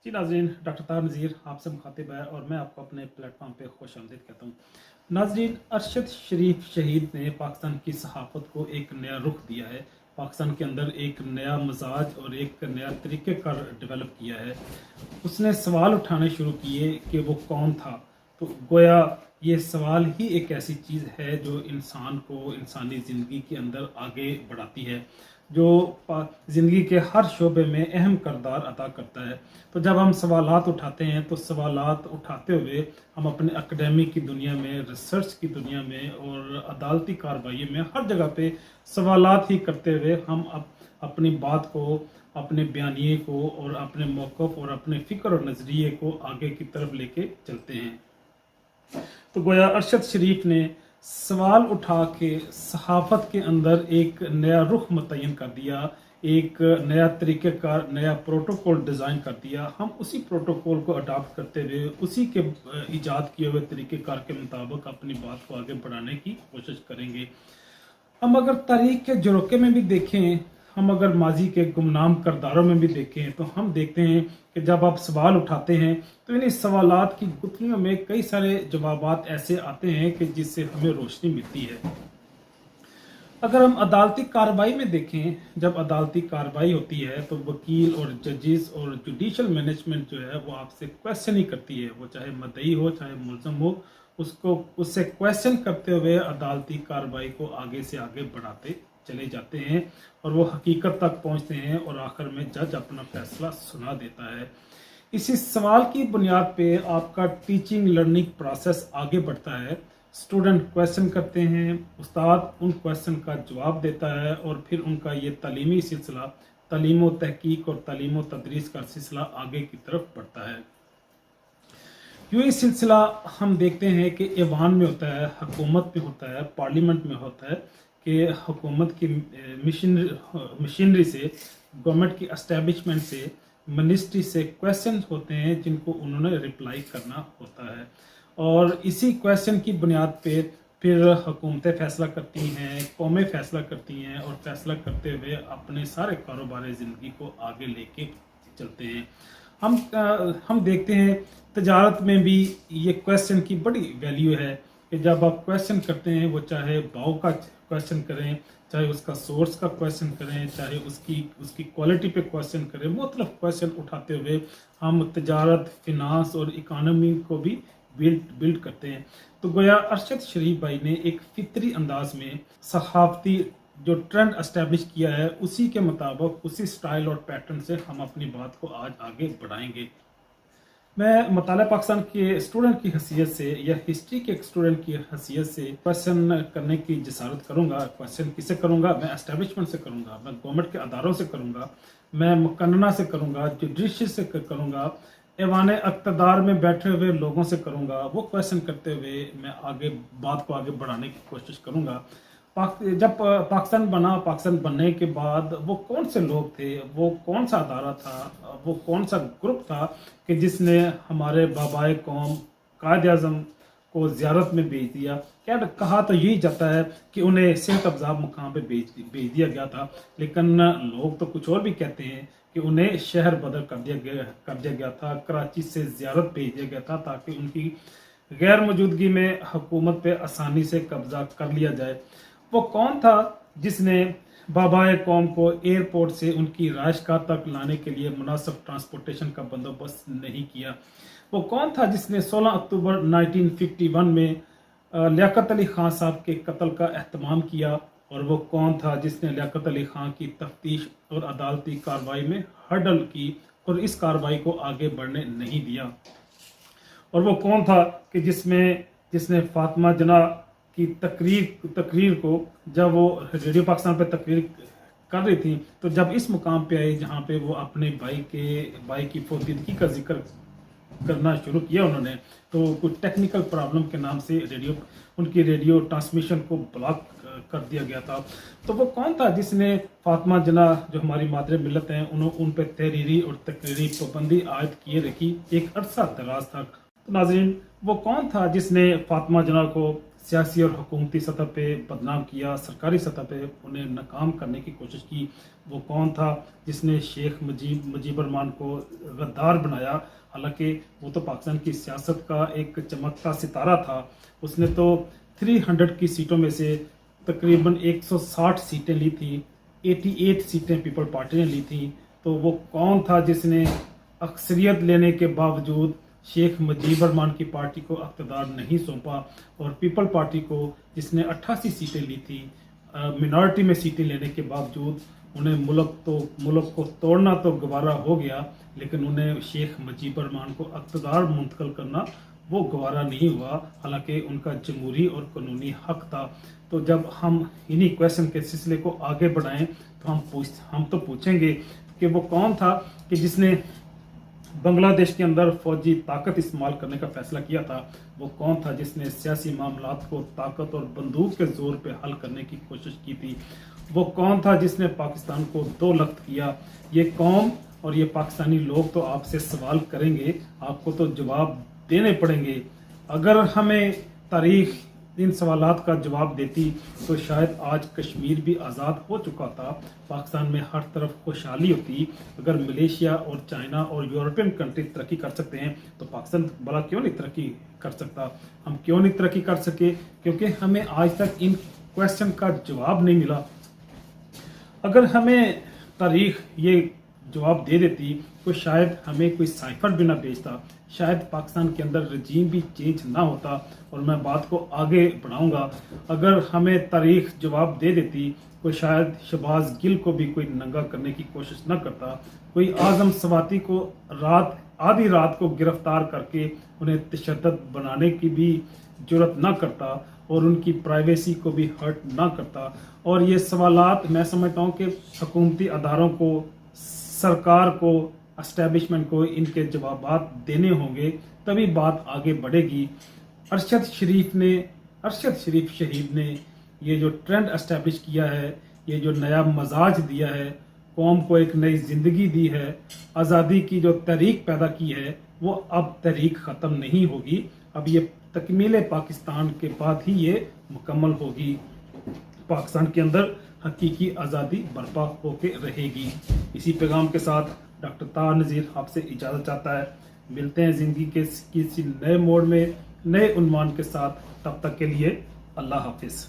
जी नाजरीन, डॉक्टर तार नज़ीर आपसे मुखातिब है और मैं आपको अपने प्लेटफॉर्म पे खुश आमदीद कहता हूँ। नाजरीन, अरशद शरीफ शहीद ने पाकिस्तान की सहाफ़त को एक नया रुख दिया है। पाकिस्तान के अंदर एक नया मजाज और एक नया तरीक़ेकार डेवलप किया है। उसने सवाल उठाने शुरू किए कि वो कौन था। तो गोया ये सवाल ही एक ऐसी चीज़ है जो इंसान को इंसानी ज़िंदगी के अंदर आगे बढ़ाती है, जो ज़िंदगी के हर शोबे में अहम किरदार अदा करता है। तो जब हम सवालात उठाते हैं तो सवालात उठाते हुए हम अपने एकेडमिक की दुनिया में, रिसर्च की दुनिया में और अदालती कार्रवाई में हर जगह पे सवालात ही करते हुए हम अपनी बात को, अपने बयानिए को और अपने मौक़िफ़ और अपने फ़िक्र और नज़रिए को आगे की तरफ लेके चलते हैं। तो गोया अरशद शरीफ ने सवाल उठा के सहाफ़त के अंदर एक नया रुख मुतय्यन कर दिया, एक नया तरीक़ेकार, नया प्रोटोकॉल डिज़ाइन कर दिया। हम उसी प्रोटोकॉल को अडॉप्ट करते हुए उसी के ईजाद किए हुए तरीक़ेकार के मुताबिक अपनी बात को आगे बढ़ाने की कोशिश करेंगे। हम अगर तारीख़ के झरोखे में भी देखें, हम अगर माजी के गुमनाम किरदारों में भी देखें, तो हम देखते हैं कि जब आप सवाल उठाते हैं तो इन सवालात की गुत्थियों में कई सारे जवाबात ऐसे आते हैं कि जिससे हमें रोशनी मिलती है। अगर हम अदालती कार्रवाई में देखें, जब अदालती कार्रवाई होती है तो वकील और जजेस और जुडिशल मैनेजमेंट जो है वो आपसे क्वेश्चन ही करती है, वो चाहे मदई हो चाहे मुल्ज़म हो, उससे क्वेश्चन करते हुए अदालती कार्रवाई को आगे से आगे बढ़ाते चले जाते हैं और वो हकीकत तक पहुंचते हैं और आखिर में जज अपना फैसला सुना देता है। इसी सवाल की बुनियाद पे आपका टीचिंग लर्निंग प्रोसेस आगे बढ़ता है। स्टूडेंट क्वेश्चन करते हैं, उस्ताद उन क्वेश्चन का जवाब देता है और फिर उनका ये तालीमी सिलसिला, तालीम व तहकीक और तालीम व तदरीस का सिलसिला आगे की तरफ बढ़ता है। यूँ ही सिलसिला हम देखते हैं कि ऐवान में होता है, हुकूमत में होता है, पार्लियामेंट में होता है कि हुकूमत की मशीनरी से, गवर्नमेंट की एस्टेब्लिशमेंट से, मिनिस्ट्री से क्वेश्चन होते हैं जिनको उन्होंने रिप्लाई करना होता है और इसी क्वेश्चन की बुनियाद पे फिर हुकूमतें फ़ैसला करती हैं, कौमें फ़ैसला करती हैं और फ़ैसला करते हुए अपने सारे कारोबार ज़िंदगी को आगे लेके चलते हैं। हम देखते हैं तजारत में भी ये क्वेश्चन की बड़ी वैल्यू है कि जब आप क्वेश्चन करते हैं, वो चाहे भाव का क्वेश्चन करें, चाहे उसका सोर्स का क्वेश्चन करें, चाहे उसकी क्वालिटी पे क्वेश्चन करें, मुख्तलिफ क्वेश्चन उठाते हुए हम तजारत, फिनांस और इकानमी को भी बिल्ड करते हैं। तो गोया अरशद शरीफ भाई ने एक फितरी अंदाज में सहाफ़ती जो ट्रेंड एस्टेब्लिश किया है, उसी के मुताबिक, उसी स्टाइल और पैटर्न से हम अपनी बात को आज आगे बढ़ाएंगे। मैं मुताला पाकिस्तान के स्टूडेंट की हैसियत से या हिस्ट्री के एक स्टूडेंट की हैसियत से क्वेश्चन करने की जसारत करूँगा। क्वेश्चन किसे करूँगा? मैं एस्टेब्लिशमेंट से करूँगा, मैं गवर्नमेंट के अदारों से करूँगा, मैं मुकन्ना से करूँगा, जुडिशरी से करूँगा, ऐवान इक़्तिदार में बैठे हुए लोगों से करूँगा। वो क्वेश्चन करते हुए मैं आगे बात को आगे बढ़ाने की कोशिश करूँगा। जब पाकिस्तान बना, पाकिस्तान बनने के बाद वो कौन से लोग थे, वो कौन सा अदारा था, वो कौन सा ग्रुप था कि जिसने हमारे बाबाए कौम कायद आज़म को ज़ियारत में भेज दिया। क्या कहा तो यही जाता है कि उन्हें सेहत अफ़ज़ा मुकाम पे भेज दिया गया था, लेकिन लोग तो कुछ और भी कहते हैं कि उन्हें शहर बदर कर दिया गया था, कराची से ज़ियारत भेज दिया गया था ताकि उनकी गैर मौजूदगी में हुकूमत पे आसानी से कब्जा कर लिया जाए। वो कौन था जिसने बाबाए कौम को एयरपोर्ट से उनकी राइशगाह तक लाने के लिए मुनासिब ट्रांसपोर्टेशन का बंदोबस्त नहीं किया? वो कौन था जिसने 16 अक्टूबर 1951 में लियाकत अली खान साहब के कत्ल का एहतमाम किया? और वो कौन था जिसने लियाकत अली खान की तफ्तीश और अदालती कार्रवाई में हर्डल की और इस कार्रवाई को आगे बढ़ने नहीं दिया? और वो कौन था कि जिसने फातिमा जना की तकरीर को, जब वो रेडियो पाकिस्तान पे तकरीर कर रही थी, तो जब इस मुकाम पे आई जहाँ पे वो अपने भाई की फौतीदगी का जिक्र करना शुरू किया उन्होंने, तो कुछ टेक्निकल प्रॉब्लम के नाम से उनकी रेडियो ट्रांसमिशन को ब्लॉक कर दिया गया था। तो वो कौन था जिसने फातिमा जना जो हमारी मादर मिलत हैं उन पर तहरीरी और तकरीरी पाबंदी आयद किए रखी एक अरसा दराज तक? तो नाज़रीन, वो कौन था जिसने फातिमा जना को सियासी और हुकूमती सतह पे बदनाम किया, सरकारी सतह पे उन्हें नाकाम करने की कोशिश की। वो कौन था जिसने शेख मुजीबर रहमान को गद्दार बनाया? हालांकि वो तो पाकिस्तान की सियासत का एक चमकता सितारा था। उसने तो 300 की सीटों में से तकरीबन 160 सीटें ली थी, 88 सीटें पीपल पार्टी ने ली थी। तो वो कौन था जिसने अक्सरियत लेने के बावजूद शेख मुजीबर रहमान की पार्टी को इक़्तिदार नहीं सौंपा, और पीपल पार्टी को जिसने 88 सीटें ली थी, मिनॉरिटी में सीटें लेने के बावजूद उन्हें मुल्क को तोड़ना तो गवारा हो गया, लेकिन उन्हें शेख मुजीबर रहमान को इक़्तिदार मुंतकिल करना वो गवारा नहीं हुआ, हालांकि उनका जमहूरी और कानूनी हक था। तो जब हम इन्हीं क्वेश्चन के सिलसिले को आगे बढ़ाएं तो हम तो पूछेंगे कि वो कौन था कि जिसने बांग्लादेश के अंदर फौजी ताकत इस्तेमाल करने का फैसला किया था? वो कौन था जिसने सियासी मामलात को ताकत और बंदूक के जोर पे हल करने की कोशिश की थी? वो कौन था जिसने पाकिस्तान को दो लख्त किया? ये कौम और ये पाकिस्तानी लोग तो आपसे सवाल करेंगे, आपको तो जवाब देने पड़ेंगे। अगर हमें तारीख इन सवालात का जवाब देती तो शायद आज कश्मीर भी आज़ाद हो चुका था, पाकिस्तान में हर तरफ खुशहाली होती। अगर मलेशिया और चाइना और यूरोपियन कंट्री तरक्की कर सकते हैं तो पाकिस्तान भला क्यों नहीं तरक्की कर सकता? हम क्यों नहीं तरक्की कर सके? क्योंकि हमें आज तक इन क्वेश्चन का जवाब नहीं मिला। अगर हमें तारीख ये जवाब दे देती तो शायद हमें कोई साइफर भी ना भेजता, शायद पाकिस्तान के अंदर रजीम भी चेंज ना होता। और मैं बात को आगे बढ़ाऊंगा, अगर हमें तारीख जवाब दे देती तो शायद शहबाज गिल को भी कोई नंगा करने की कोशिश ना करता, कोई आजम सवाती को आधी रात को गिरफ्तार करके उन्हें तशद्दुद बनाने की भी जरूरत ना करता, और उनकी प्राइवेसी को भी हर्ट ना करता। और ये सवालात मैं समझता हूँ कि हुकूमती अदारों को, सरकार को, एस्टेब्लिशमेंट को इनके जवाब देने होंगे, तभी बात आगे बढ़ेगी। अरशद शरीफ शहीद ने ये जो ट्रेंड एस्टेब्लिश किया है, ये जो नया मजाज दिया है, कौम को एक नई जिंदगी दी है, आज़ादी की जो तहरीक पैदा की है, वो अब तहरीक ख़त्म नहीं होगी। अब ये तकमील पाकिस्तान के बाद ही ये मुकम्मल होगी। पाकिस्तान के अंदर हकीकी आज़ादी बर्पा होके रहेगी। इसी पैगाम के साथ डॉक्टर ताहा नज़ीर आपसे इजाज़त चाहता है। मिलते हैं ज़िंदगी के किसी नए मोड़ में, नए उन्वान के साथ। तब तक के लिए अल्लाह हाफिज़।